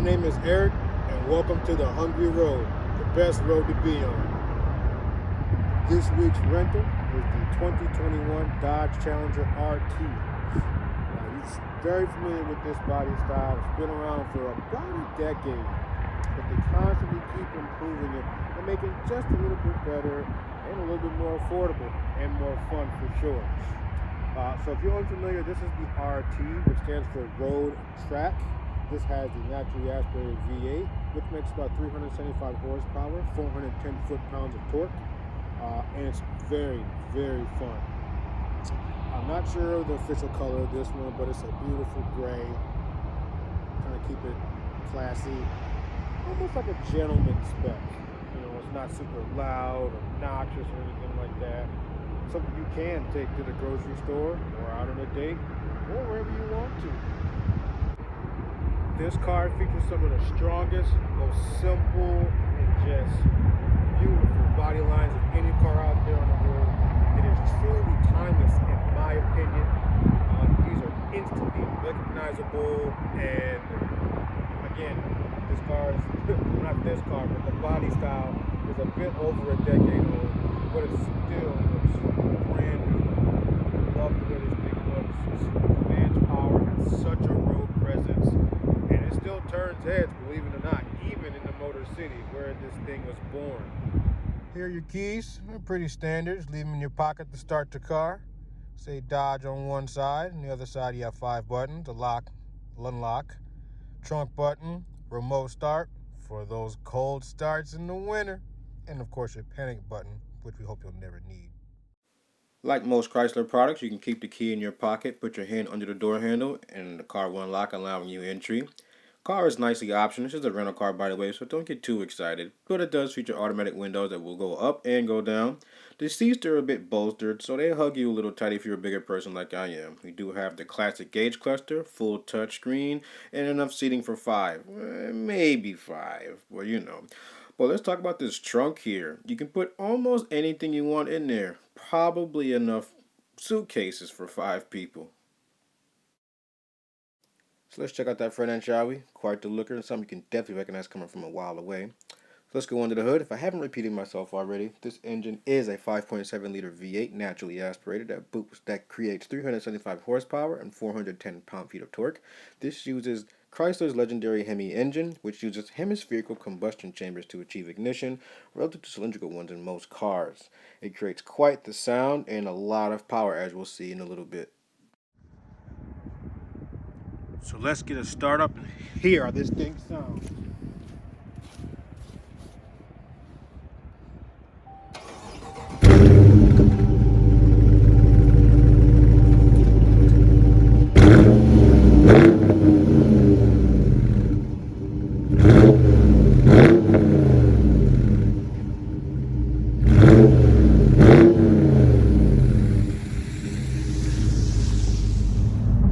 name is Eric, and welcome to the Hungry Road, the best road to be on. This week's rental is the 2021 Dodge Challenger RT. Now, he's very familiar with this body style. It's been around for about a decade, but they constantly keep improving it and making it just a little bit better and a little bit more affordable and more fun for sure. So if you're unfamiliar, this is the RT, which stands for Road Track. This has the naturally aspirated V8, which makes about 375 horsepower, 410 foot-pounds of torque, and it's very, very fun. I'm not sure of the official color of this one, but it's a beautiful gray. Kind of keep it classy, almost like a gentleman spec. You know, it's not super loud, obnoxious, or anything like that. Something you can take to the grocery store, or out on a date, or wherever you want to. This car features some of the strongest, most simple, and just beautiful body lines of any car out there on the road. It is truly timeless, in my opinion. These are instantly recognizable, and again, this car is, not this car, but the body style is a bit over a decade old, but it still looks brand new. I love the way this thing looks. It commands power, has such a road presence. It still turns heads, believe it or not, even in the Motor City where this thing was born. Here are your keys. They're pretty standard. Just leave them in your pocket to start the car. Say Dodge on one side. On the other side, you have 5 buttons: a lock, unlock, trunk button, remote start for those cold starts in the winter, and of course your panic button, which we hope you'll never need. Like most Chrysler products, you can keep the key in your pocket, put your hand under the door handle, and the car will unlock, allowing you entry. Car is nicely optioned. This is a rental car, by the way, so don't get too excited. But it does feature automatic windows that will go up and go down. The seats are a bit bolstered, so they hug you a little tight if you're a bigger person like I am. We do have the classic gauge cluster, full touch screen, and enough seating for 5. Maybe 5, well, you know. But let's talk about this trunk here. You can put almost anything you want in there. Probably enough suitcases for 5 people. So let's check out that front end, shall we? Quite the looker, and something you can definitely recognize coming from a while away. So let's go under the hood. If I haven't repeated myself already, this engine is a 5.7 liter V8 naturally aspirated that creates 375 horsepower and 410 pound-feet of torque. This uses Chrysler's legendary Hemi engine, which uses hemispherical combustion chambers to achieve ignition, relative to cylindrical ones in most cars. It creates quite the sound and a lot of power, as we'll see in a little bit. So let's get a start up and hear how this thing sounds.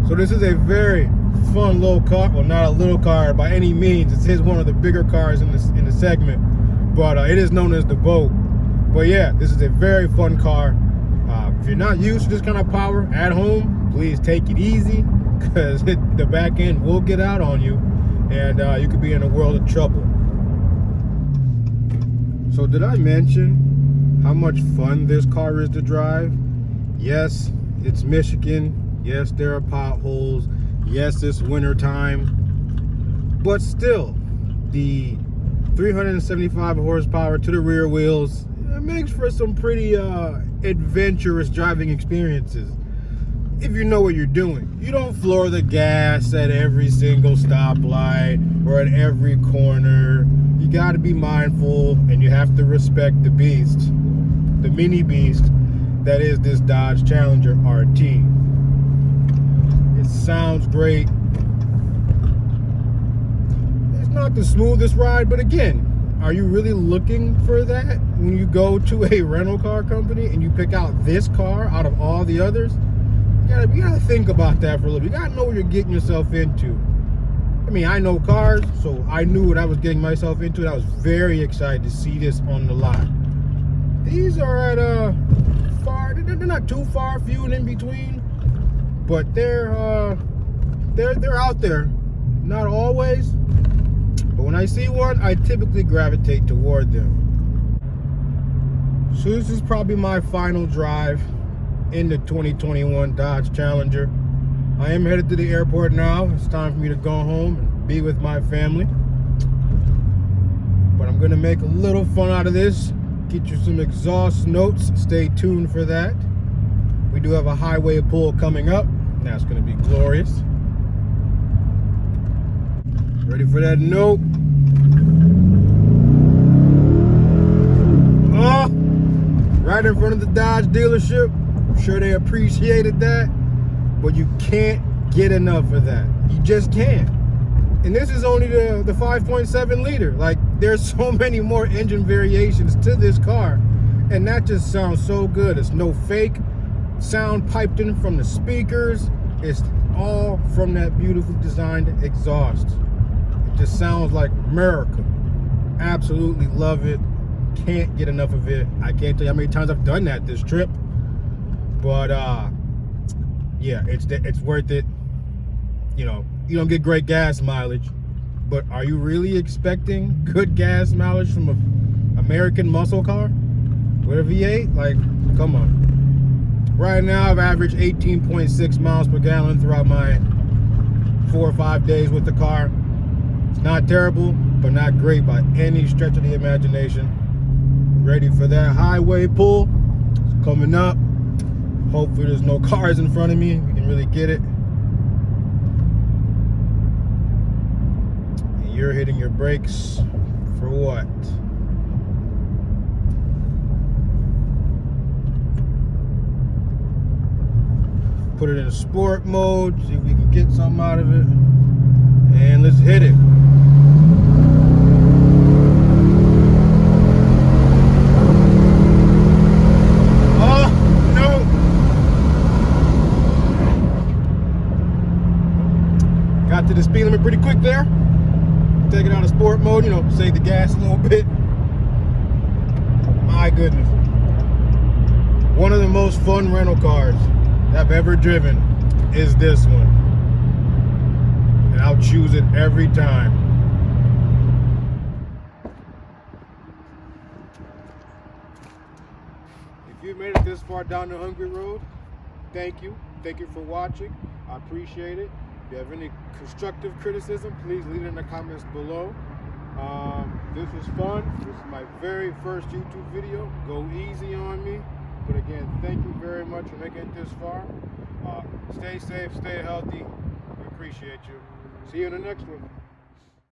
So this is a very fun little car. Well, not a little car by any means. It is one of the bigger cars in the segment, but it is known as the boat. But yeah, this is a very fun car. If you're not used to this kind of power at home, please take it easy, because the back end will get out on you, and you could be in a world of trouble. So did I mention how much fun this car is to drive? Yes, it's Michigan. Yes, there are potholes. Yes, it's winter time, but still, the 375 horsepower to the rear wheels, it makes for some pretty adventurous driving experiences. If you know what you're doing, you don't floor the gas at every single stoplight or at every corner. You got to be mindful, and you have to respect the beast, the mini beast that is this Dodge Challenger RT. It sounds great. It's not the smoothest ride, but again, are you really looking for that when you go to a rental car company and you pick out this car out of all the others? You gotta think about that for a little bit. You gotta know what you're getting yourself into. I mean, I know cars, so I knew what I was getting myself into, and I was very excited to see this on the lot. These are at they're not too far, few and in between. But they're out there. Not always, But when I see one, I typically gravitate toward them. So this is probably my final drive in the 2021 Dodge Challenger. I am headed to the airport now. It's time for me to go home and be with my family. But I'm gonna make a little fun out of this. Get you some exhaust notes. Stay tuned for that. We do have a highway pull coming up. That's gonna be glorious. Ready for that note? Oh! Right in front of the Dodge dealership. I'm sure they appreciated that, but you can't get enough of that. You just can't. And this is only the 5.7 liter. Like, there's so many more engine variations to this car, and that just sounds so good. It's no fake sound piped in from the speakers. It's all from that beautifully designed exhaust. It just sounds like America. Absolutely love it. Can't get enough of it. I can't tell you how many times I've done that this trip, but yeah, it's worth it. You know, you don't get great gas mileage, but are you really expecting good gas mileage from an American muscle car with a V8? Like, come on. Right now I've averaged 18.6 miles per gallon throughout my 4 or 5 days with the car. It's not terrible, but not great by any stretch of the imagination. Ready for that highway pull. It's coming up. Hopefully there's no cars in front of me. We can really get it. And you're hitting your brakes for what? Put it in sport mode, see if we can get something out of it. And let's hit it. Got to the speed limit pretty quick there. Take it out of sport mode, you know, save the gas a little bit. My goodness. One of the most fun rental cars I've ever driven is this one. And I'll choose it every time. If you made it this far down the Hungry Road, thank you. Thank you for watching. I appreciate it. If you have any constructive criticism, please leave it in the comments below. This was fun. This is my very first YouTube video. Go easy on me. But again, thank you very much for making it this far. Stay safe, stay healthy. We appreciate you. See you in the next one.